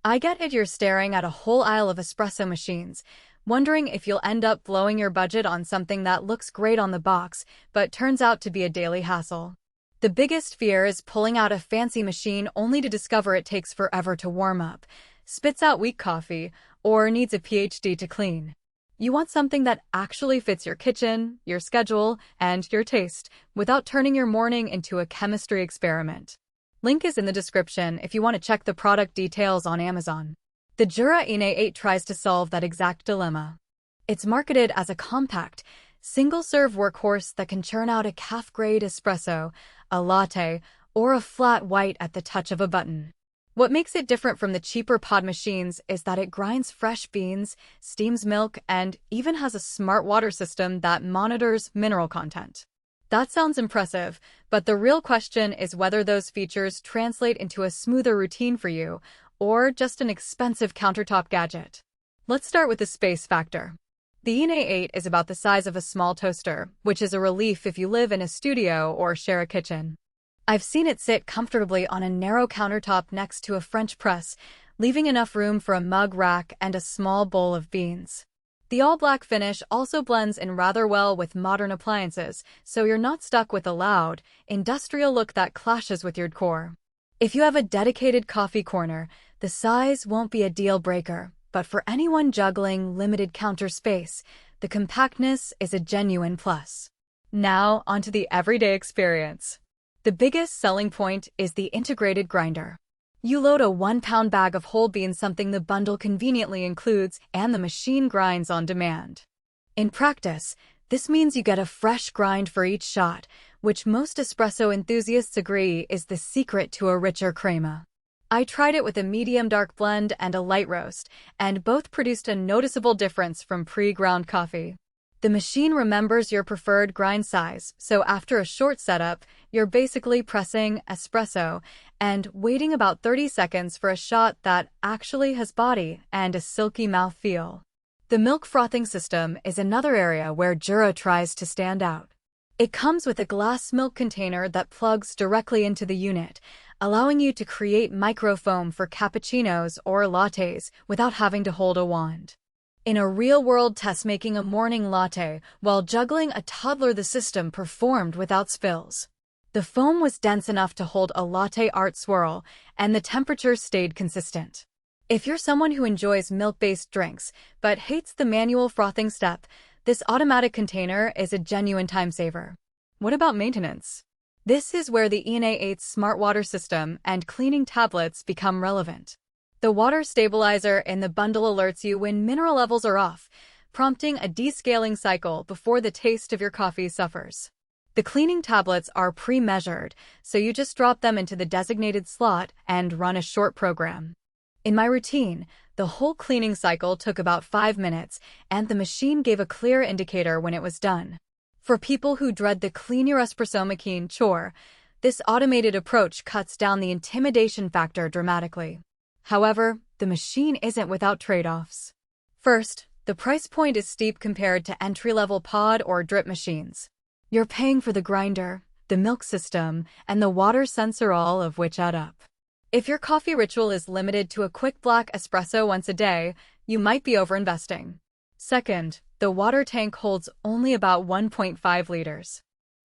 I get it, you're staring at a whole aisle of espresso machines, wondering if you'll end up blowing your budget on something that looks great on the box, but turns out to be a daily hassle. The biggest fear is pulling out a fancy machine only to discover it takes forever to warm up, spits out weak coffee, or needs a PhD to clean. You want something that actually fits your kitchen, your schedule, and your taste, without turning your morning into a chemistry experiment. Link is in the description if you want to check the product details on Amazon. The Jura ENA 8 tries to solve that exact dilemma. It's marketed as a compact, single-serve workhorse that can churn out a cafe-grade espresso, a latte, or a flat white at the touch of a button. What makes it different from the cheaper pod machines is that it grinds fresh beans, steams milk, and even has a smart water system that monitors mineral content. That sounds impressive, but the real question is whether those features translate into a smoother routine for you, or just an expensive countertop gadget. Let's start with the space factor. The ENA 8 is about the size of a small toaster, which is a relief if you live in a studio or share a kitchen. I've seen it sit comfortably on a narrow countertop next to a French press, leaving enough room for a mug rack and a small bowl of beans. The all-black finish also blends in rather well with modern appliances, so you're not stuck with a loud, industrial look that clashes with your decor. If you have a dedicated coffee corner, the size won't be a deal breaker, but for anyone juggling limited counter space, the compactness is a genuine plus. Now, onto the everyday experience. The biggest selling point is the integrated grinder. You load a 1-pound bag of whole beans, something the bundle conveniently includes, and the machine grinds on demand. In practice, this means you get a fresh grind for each shot, which most espresso enthusiasts agree is the secret to a richer crema. I tried it with a medium dark blend and a light roast, and both produced a noticeable difference from pre-ground coffee. The machine remembers your preferred grind size, so after a short setup, you're basically pressing espresso and waiting about 30 seconds for a shot that actually has body and a silky mouthfeel. The milk frothing system is another area where Jura tries to stand out. It comes with a glass milk container that plugs directly into the unit, allowing you to create microfoam for cappuccinos or lattes without having to hold a wand. In a real-world test making a morning latte while juggling a toddler, the system performed without spills. The foam was dense enough to hold a latte art swirl, and the temperature stayed consistent. If you're someone who enjoys milk-based drinks but hates the manual frothing step, this automatic container is a genuine time saver. What about maintenance? This is where the ENA 8's smart water system and cleaning tablets become relevant. The water stabilizer in the bundle alerts you when mineral levels are off, prompting a descaling cycle before the taste of your coffee suffers. The cleaning tablets are pre-measured, so you just drop them into the designated slot and run a short program. In my routine, the whole cleaning cycle took about 5 minutes, and the machine gave a clear indicator when it was done. For people who dread the clean your espresso machine chore, this automated approach cuts down the intimidation factor dramatically. However, the machine isn't without trade-offs. First, the price point is steep compared to entry-level pod or drip machines. You're paying for the grinder, the milk system, and the water sensor, all of which add up. If your coffee ritual is limited to a quick black espresso once a day, you might be overinvesting. Second, the water tank holds only about 1.5 liters.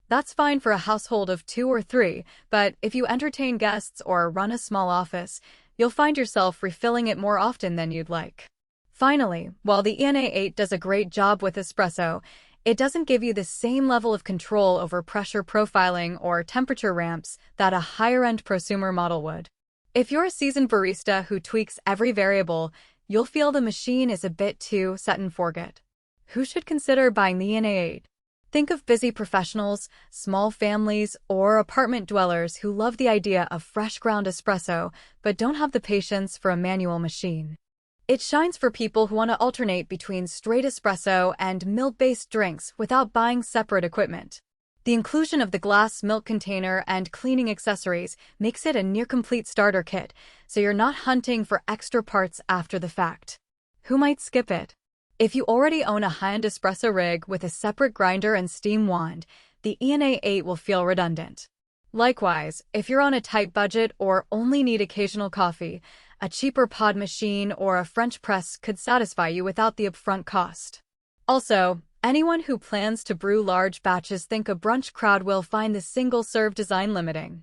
That's fine for a household of 2 or 3, but if you entertain guests or run a small office, you'll find yourself refilling it more often than you'd like. Finally, while the ENA 8 does a great job with espresso, it doesn't give you the same level of control over pressure profiling or temperature ramps that a higher-end prosumer model would. If you're a seasoned barista who tweaks every variable, you'll feel the machine is a bit too set and forget. Who should consider buying the ENA 8? Think of busy professionals, small families, or apartment dwellers who love the idea of fresh ground espresso but don't have the patience for a manual machine. It shines for people who want to alternate between straight espresso and milk-based drinks without buying separate equipment. The inclusion of the glass milk container and cleaning accessories makes it a near-complete starter kit, so you're not hunting for extra parts after the fact. Who might skip it? If you already own a high-end espresso rig with a separate grinder and steam wand, the ENA 8 will feel redundant. Likewise, if you're on a tight budget or only need occasional coffee, A cheaper pod machine or a French press could satisfy you without the upfront cost. Also, anyone who plans to brew large batches think a brunch crowd will find the single-serve design limiting.